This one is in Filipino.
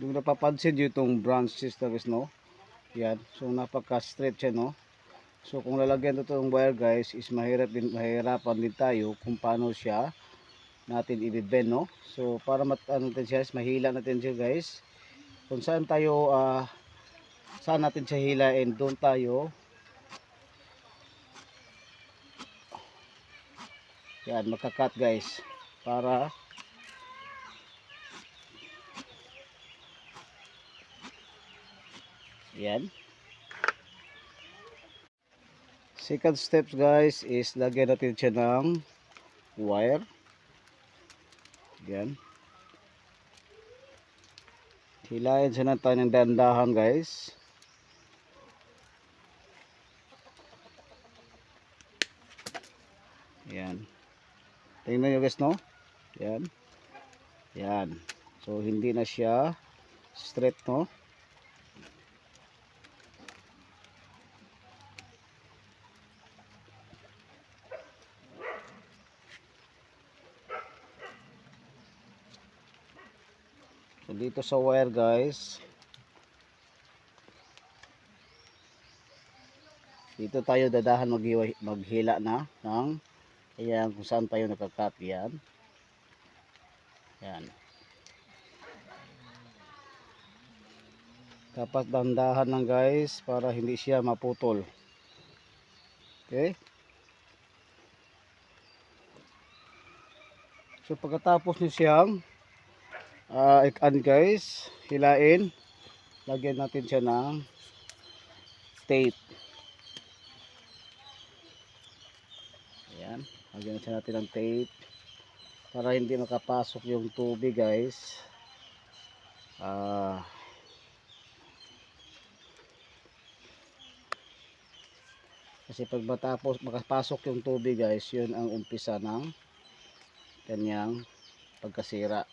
Kung napapansin nyo itong branches na guys, no? Yan. So napaka-straight siya, no? So kung lalagyan ito ng wire guys, is mahirapan din tayo kung paano siya natin i-bend, no? So para natin siya, mahila natin siya guys. Kung saan tayo, saan natin siya hilain, doon tayo. Yan, makakat guys. Para yan. Second steps guys is lagyan natin siya ng wire. Yan. Hilahin siya natin ng dandahan guys. Yan. Tingnan nyo guys, no? Yan. Yan. So hindi na siya straight, no? So dito sa wire guys, dito tayo dadahan maghila na ng ayan kung saan tayo nakakat. Yan. Yan. Dapat dandahan lang guys para hindi siya maputol. Okay. So pagkatapos nyo siyang guys, hilain, lagyan natin siya ng tape. Ayan, lagyan natin ng tape para hindi makapasok yung tubig guys. Kasi pag makapasok yung tubig guys, yun ang umpisa ng kanyang pagkasira.